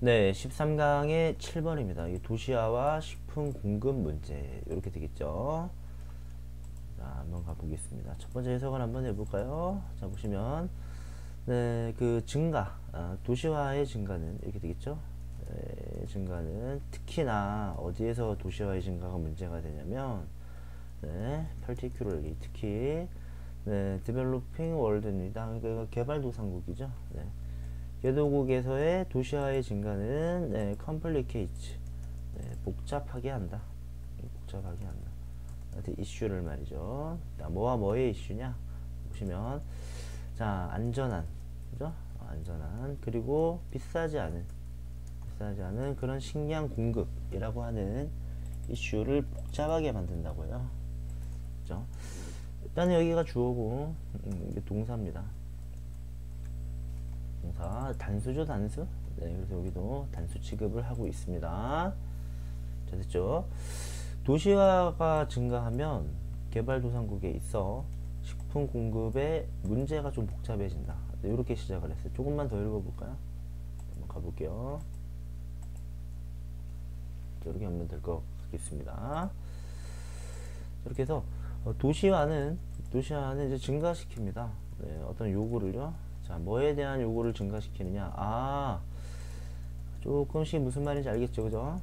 네, 13강의 7번입니다. 이 도시화와 식품 공급 문제 이렇게 되겠죠. 자, 한번 가보겠습니다. 첫 번째 해석을 한번 해볼까요? 자, 보시면 네, 그 증가, 도시화의 증가는 이렇게 되겠죠. 네, 증가는 특히나 어디에서 도시화의 증가가 문제가 되냐면, 네, particularly 특히 네, developing world입니다. 그러니까 개발도상국이죠. 네. 개도국에서의 도시화의 증가는 네, complicates 네, 복잡하게 한다. 복잡하게 한다. 이슈를 말이죠. 뭐와 뭐의 이슈냐? 보시면 자 안전한 그죠? 안전한 그리고 비싸지 않은 그런 식량 공급이라고 하는 이슈를 복잡하게 만든다고요. 그죠? 일단 여기가 주어고 이게 동사입니다. 동사 단수죠 단수. 네, 그래서 여기도 단수 취급을 하고 있습니다. 자 됐죠? 도시화가 증가하면 개발도상국에 있어 식품 공급에 문제가 좀 복잡해진다. 이렇게 시작을 했어요. 조금만 더 읽어볼까요? 한번 가볼게요. 이렇게 하면 될 것 같겠습니다. 이렇게 해서 도시화는 이제 증가시킵니다. 네, 어떤 요구를요. 자, 뭐에 대한 요구를 증가시키느냐? 조금씩 무슨 말인지 알겠죠, 그죠?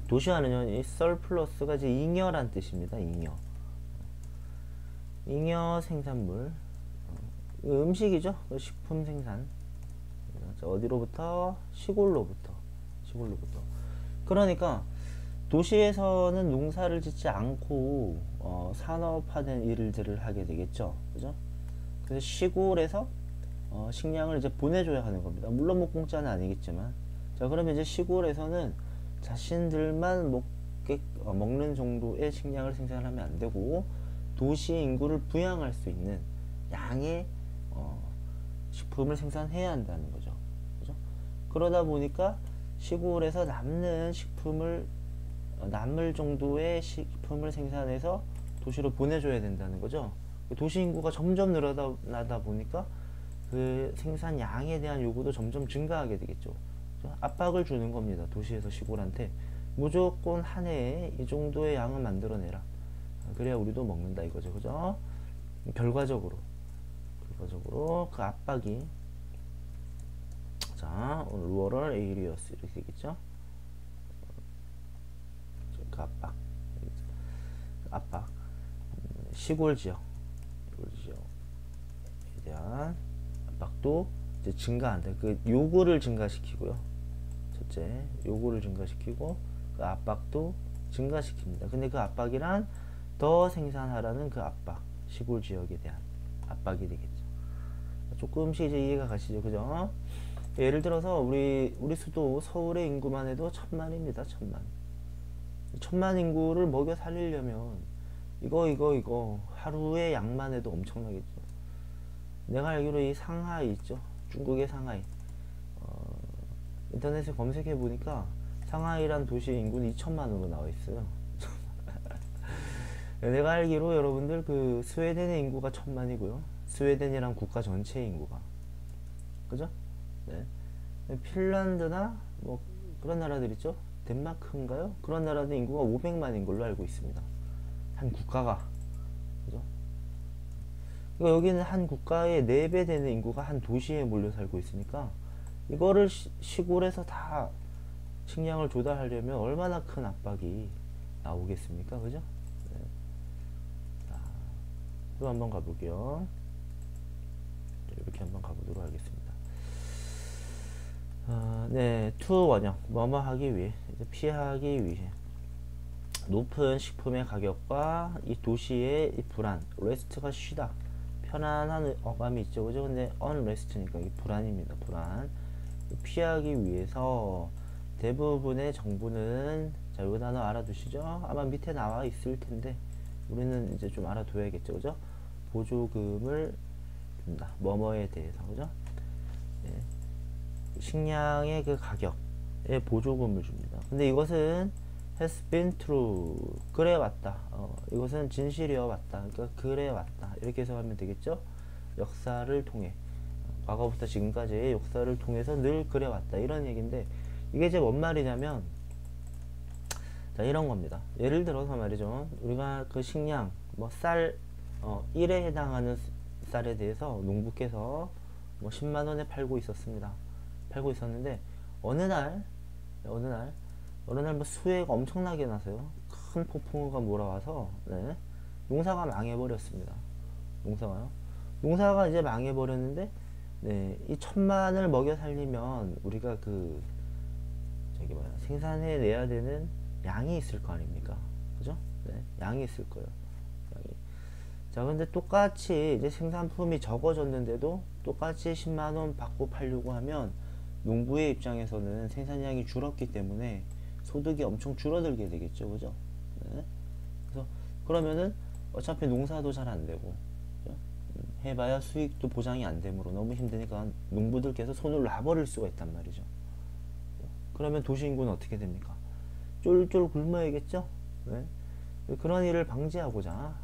도시화는요, 이 surplus가 이제 잉여란 뜻입니다. 잉여 생산물, 음식이죠. 식품 생산. 자, 어디로부터? 시골로부터. 그러니까 도시에서는 농사를 짓지 않고 산업화된 일들을 하게 되겠죠. 그죠? 그래서 시골에서 식량을 이제 보내줘야 하는 겁니다. 물론 뭐 공짜는 아니겠지만. 자, 그러면 이제 시골에서는 자신들만 먹는 정도의 식량을 생산하면 안 되고 도시의 인구를 부양할 수 있는 양의 식품을 생산해야 한다는 거죠. 그죠? 그러다 보니까 시골에서 남을 정도의 식품을 생산해서 도시로 보내줘야 된다는 거죠. 도시 인구가 점점 늘어나다 보니까 그 생산량에 대한 요구도 점점 증가하게 되겠죠. 압박을 주는 겁니다. 도시에서 시골한테 무조건 한 해에 이 정도의 양을 만들어내라. 그래야 우리도 먹는다 이거죠. 그죠? 결과적으로 그 압박이 자 오늘 rural areas 이렇게 되겠죠. 그 압박 시골 지역에 대한 압박도 이제 증가한다. 그 요구를 증가시키고요. 첫째, 요구를 증가시키고 그 압박도 증가시킵니다. 근데 그 압박이란 더 생산하라는 그 압박, 시골 지역에 대한 압박이 되겠죠. 조금씩 이제 이해가 가시죠, 그죠? 예를 들어서 우리 수도 서울의 인구만 해도 1000만입니다. 1000만 인구를 먹여 살리려면 이거 하루의 양만 해도 엄청나겠죠. 내가 알기로 이 상하이 있죠. 중국의 상하이. 인터넷에 검색해 보니까 상하이란 도시의 인구는 2천만으로 나와 있어요. 내가 알기로 여러분들 그 스웨덴의 인구가 1000만이고요. 스웨덴이란 국가 전체의 인구가. 그죠? 네. 핀란드나 뭐 그런 나라들 있죠? 덴마크인가요? 그런 나라들 인구가 500만인 걸로 알고 있습니다. 한 국가가. 그죠? 그러니까 여기는 한 국가의 4배 되는 인구가 한 도시에 몰려 살고 있으니까 이거를 시골에서 다 식량을 조달하려면 얼마나 큰 압박이 나오겠습니까? 그죠? 네. 자, 또 한번 가볼게요. 이렇게 한번 가보도록 하겠습니다. 네, to 원형 뭐뭐 하기 위해 피하기 위해 높은 식품의 가격과 이 도시의 이 불안, rest가 쉬다 편안한 어감이 있죠, 그죠? 근데 unrest니까 이 불안입니다. 불안 피하기 위해서 대부분의 정부는 자, 이 단어 알아두시죠? 아마 밑에 나와 있을 텐데 우리는 이제 좀 알아둬야겠죠, 그죠? 보조금을 준다. 뭐뭐에 대해서, 그죠? 네. 식량의 그 가격에 보조금을 줍니다. 근데 이것은 has been true 그래 왔다. 이것은 진실이어 왔다. 그러니까 그래 왔다. 이렇게 해석하면 되겠죠? 역사를 통해 과거부터 지금까지의 역사를 통해서 늘 그래왔다 이런 얘기인데, 이게 이제 뭔 말이냐면, 자 이런 겁니다. 예를 들어서 말이죠, 우리가 그 식량 뭐 쌀 1에 해당하는 쌀에 대해서 농부께서 뭐 10만원에 팔고 있었습니다. 팔고 있었는데 어느 날 뭐 수해가 엄청나게 나서요, 큰 폭풍우가 몰아와서 농사가 망해버렸습니다. 농사가 이제 망해버렸는데, 이 1,000만을 먹여 살리면 우리가 그 저기 뭐야 생산해 내야 되는 양이 있을 거 아닙니까? 그죠? 양이 있을 거예요. 양이. 자, 근데 똑같이 이제 생산품이 적어졌는데도 똑같이 10만원 받고 팔려고 하면 농부의 입장에서는 생산량이 줄었기 때문에 소득이 엄청 줄어들게 되겠죠. 그죠? 그래서 그러면은 어차피 농사도 잘 안 되고, 그죠? 해봐야 수익도 보장이 안 되므로 너무 힘드니까 농부들께서 손을 놔버릴 수가 있단 말이죠. 그러면 도시 인구는 어떻게 됩니까? 쫄쫄 굶어야겠죠? 그런 일을 방지하고자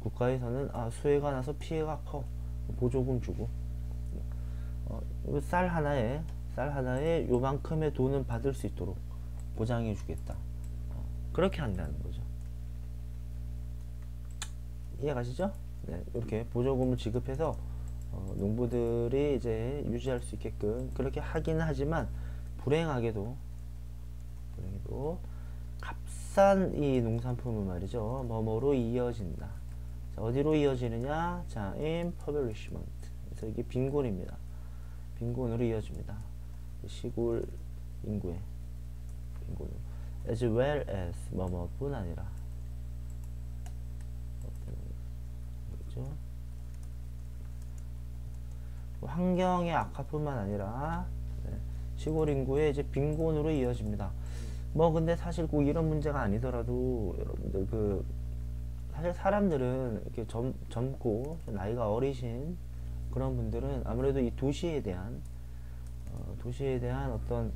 국가에서는 수해가 나서 피해가 커, 보조금 주고, 쌀 하나에 요만큼의 돈은 받을 수 있도록 보장해 주겠다. 그렇게 한다는 거죠. 이해가시죠? 이렇게 보조금을 지급해서 농부들이 이제 유지할 수 있게끔 그렇게 하긴 하지만, 불행하게도 값싼 이 농산품은 말이죠, 뭐뭐로 이어진다. 자, 어디로 이어지느냐? 자, impoverishment. 그래서 이게 빈곤입니다. 빈곤으로 이어집니다. 시골 인구의 빈곤으로. as well as 뭐뭐뿐 아니라, 그렇죠? 환경의 악화뿐만 아니라 시골 인구의 이제 빈곤으로 이어집니다. 뭐 근데 사실 꼭 이런 문제가 아니더라도 여러분들 사실 사람들은 이렇게 젊고 나이가 어리신 그런 분들은 아무래도 이 도시에 대한 어떤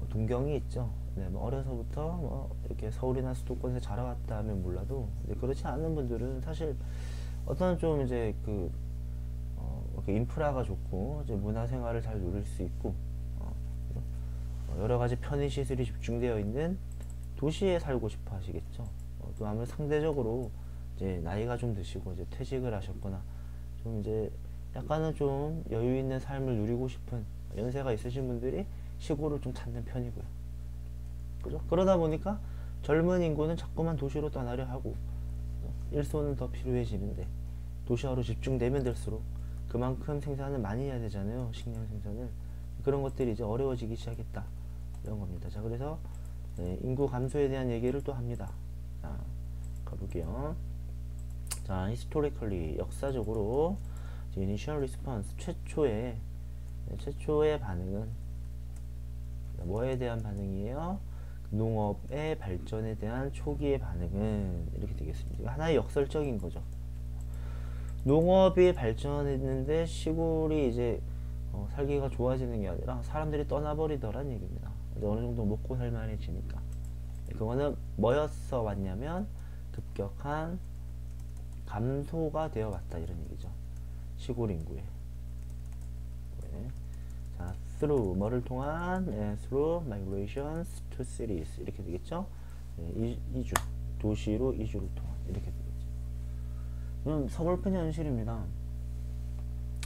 동경이 있죠. 뭐 어려서부터 뭐 이렇게 서울이나 수도권에서 자라왔다 하면 몰라도, 그렇지 않은 분들은 사실 어떤 좀 이제 인프라가 좋고 이제 문화생활을 잘 누릴 수 있고 여러 가지 편의 시설이 집중되어 있는 도시에 살고 싶어 하시겠죠. 또 아무래도 상대적으로 이제 나이가 좀 드시고 이제 퇴직을 하셨거나 좀 이제 약간은 좀 여유 있는 삶을 누리고 싶은 연세가 있으신 분들이 시골을 좀 찾는 편이고요. 그죠? 그러다 보니까 젊은 인구는 자꾸만 도시로 떠나려 하고, 일손은 더 필요해지는데 도시화로 집중되면 될수록 그만큼 생산을 많이 해야 되잖아요. 식량 생산을. 그런 것들이 이제 어려워지기 시작했다, 이런 겁니다. 자, 그래서 인구 감소에 대한 얘기를 또 합니다. 자, 가볼게요. 자, historically 역사적으로 initial response 최초의 반응은 뭐에 대한 반응이에요? 농업의 발전에 대한 초기의 반응은 이렇게 되겠습니다. 하나의 역설적인 거죠. 농업이 발전했는데 시골이 이제 살기가 좋아지는 게 아니라 사람들이 떠나버리더란 얘기입니다. 이제 어느 정도 먹고 살만해지니까. 그거는 뭐였어 왔냐면 급격한 감소가 되어 왔다, 이런 얘기죠. 시골 인구에. 자, through 뭐를 통한? through migrations to cities 이렇게 되겠죠. 이주, 도시로 이주를 통한, 이렇게 되겠죠. 이건 서글픈 현실입니다.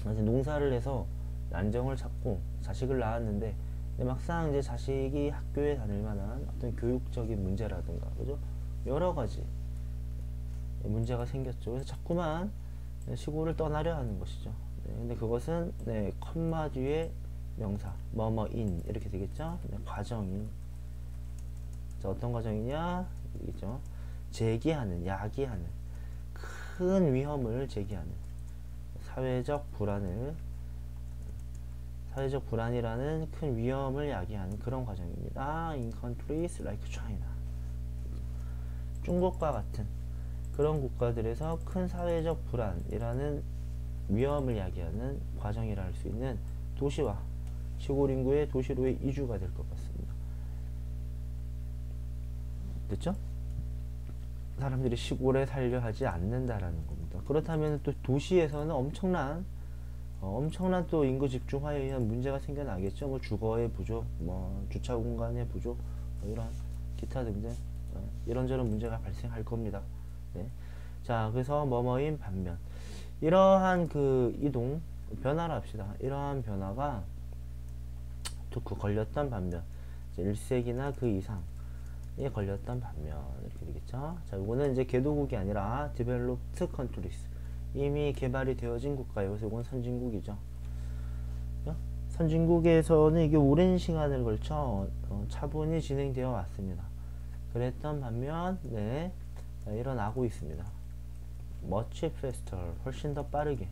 농사를 해서 안정을 찾고 자식을 낳았는데 막상 이제 자식이 학교에 다닐 만한 어떤 교육적인 문제라든가, 그죠? 여러 가지 문제가 생겼죠. 그래서 자꾸만 시골을 떠나려 하는 것이죠. 근데 그것은 컴마 뒤에 명사 뭐뭐인 이렇게 되겠죠. 과정인. 자, 어떤 과정이냐? 이죠. 제기하는, 야기하는, 큰 위험을 제기하는, 사회적 불안이라는 큰 위험을 야기하는 그런 과정입니다. In countries like China. 중국과 같은 그런 국가들에서 큰 사회적 불안이라는 위험을 야기하는 과정이라 할 수 있는 도시와 시골 인구의 도시로의 이주가 될 것 같습니다. 됐죠? 사람들이 시골에 살려 하지 않는다라는 겁니다. 그렇다면 또 도시에서는 엄청난 엄청난 또 인구 집중화에 의한 문제가 생겨나겠죠. 뭐 주거의 부족, 뭐 주차 공간의 부족, 뭐 이런 기타 등등 이런저런 문제가 발생할 겁니다. 네. 자, 그래서 뭐뭐인 반면 이러한 그 이동 변화를 합시다. 이러한 변화가 걸렸던 반면 1세기나 그 이상에 걸렸던 반면 이렇게 되겠죠. 자, 이거는 이제 개도국이 아니라 developed countries, 이미 개발이 되어진 국가예요. 그래서 이건 선진국이죠. 선진국에서는 이게 오랜 시간을 걸쳐 차분히 진행되어 왔습니다. 그랬던 반면 네, 일어나고 있습니다. much faster, 훨씬 더 빠르게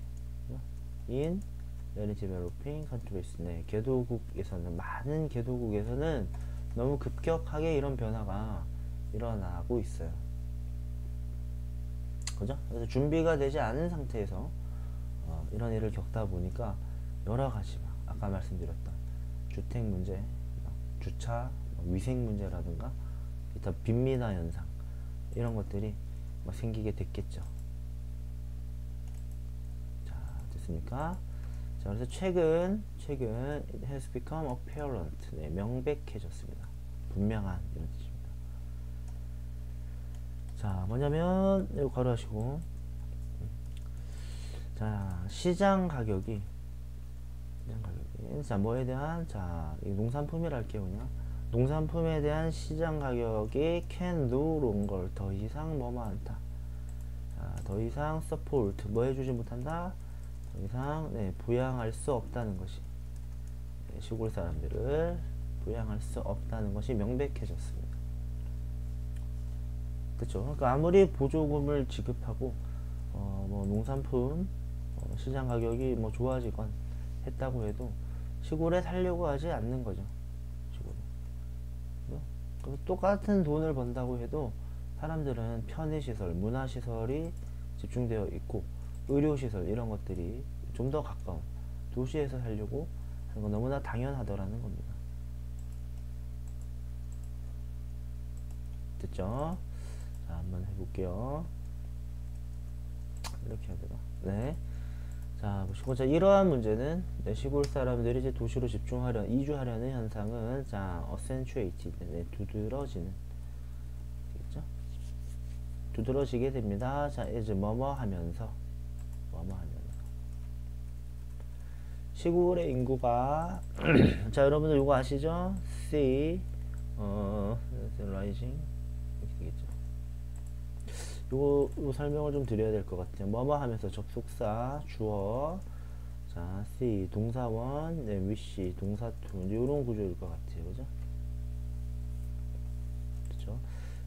in many developing countries, 네, 개도국에서는, 많은 개도국에서는 너무 급격하게 이런 변화가 일어나고 있어요. 그죠? 그래서 준비가 되지 않은 상태에서 이런 일을 겪다 보니까 여러 가지 아까 말씀드렸던 주택 문제, 주차, 위생 문제라든가 기타 빈민화 현상 이런 것들이 생기게 됐겠죠. 자, 됐습니까? 자, 그래서 최근 it has become apparent, 네, 명백해졌습니다. 분명한 이런 뜻입니다. 자, 뭐냐면 이거 가로하시고, 자, 시장 가격이 자, 뭐에 대한, 자, 이 농산품이라 할게요. 그냥 농산품에 대한 시장 가격이 can no longer, 더 이상 뭐뭐 않다. 자, 더 이상 support, 뭐 해주지 못한다, 더 이상 네, 부양할 수 없다는 것이, 네, 시골 사람들을 부양할 수 없다는 것이 명백해졌습니다. 그쵸? 그러니까 아무리 보조금을 지급하고 뭐 농산품 시장 가격이 뭐 좋아지건 했다고 해도 시골에 살려고 하지 않는 거죠. 시골에. 똑같은 돈을 번다고 해도 사람들은 편의시설, 문화시설이 집중되어 있고 의료시설 이런 것들이 좀 더 가까운 도시에서 살려고 하는 건 너무나 당연하더라는 겁니다. 됐죠? 자, 한번 해볼게요. 이렇게 해야 되나? 네. 자, 보시고, 자, 이러한 문제는, 네, 시골 사람들이 이제 도시로 이주하려는 현상은, 자, accentuated, 네, 두드러지는, 되겠죠? 두드러지게 됩니다. 자, 이제 뭐뭐 하면서. 시골의 인구가, 자, 여러분들 이거 아시죠? C, rising. 이렇게 되겠죠. 요 설명을 좀 드려야 될 것 같아요. 뭐뭐 하면서 접속사, 주어, 자, C, 동사원, 네, wish, 동사투, 이런 구조일 것 같아요. 그죠? 그쵸?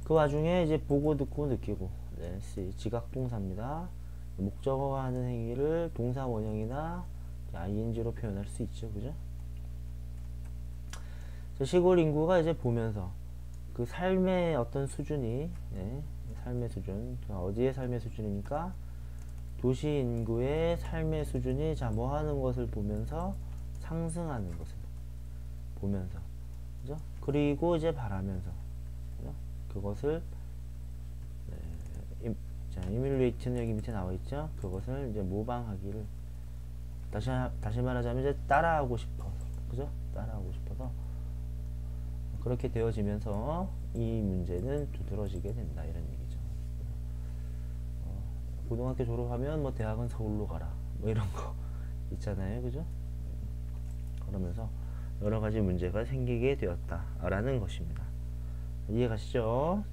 그 와중에 이제 보고, 듣고, 느끼고, 네, C, 지각동사입니다. 목적어하는 행위를 동사 원형이나 ing로 표현할 수 있죠. 그죠? 시골 인구가 이제 보면서 그 삶의 어떤 수준이, 네, 삶의 수준, 어디의 삶의 수준입니까? 도시 인구의 삶의 수준이, 자, 뭐 하는 것을 보면서 상승하는 것을 보면서, 그죠? 그리고 이제 바라면서, 그죠? 그것을, 네, 자, 이뮬레이트는 여기 밑에 나와 있죠? 그것을 이제 모방하기를, 다시 말하자면 이제 따라하고 싶어서, 그죠? 따라하고 싶어서 그렇게 되어지면서 이 문제는 두드러지게 된다, 이런 얘기죠. 고등학교 졸업하면 뭐 대학은 서울로 가라, 뭐 이런 거 있잖아요. 그죠? 그러면서 여러 가지 문제가 생기게 되었다라는 것입니다. 이해가시죠?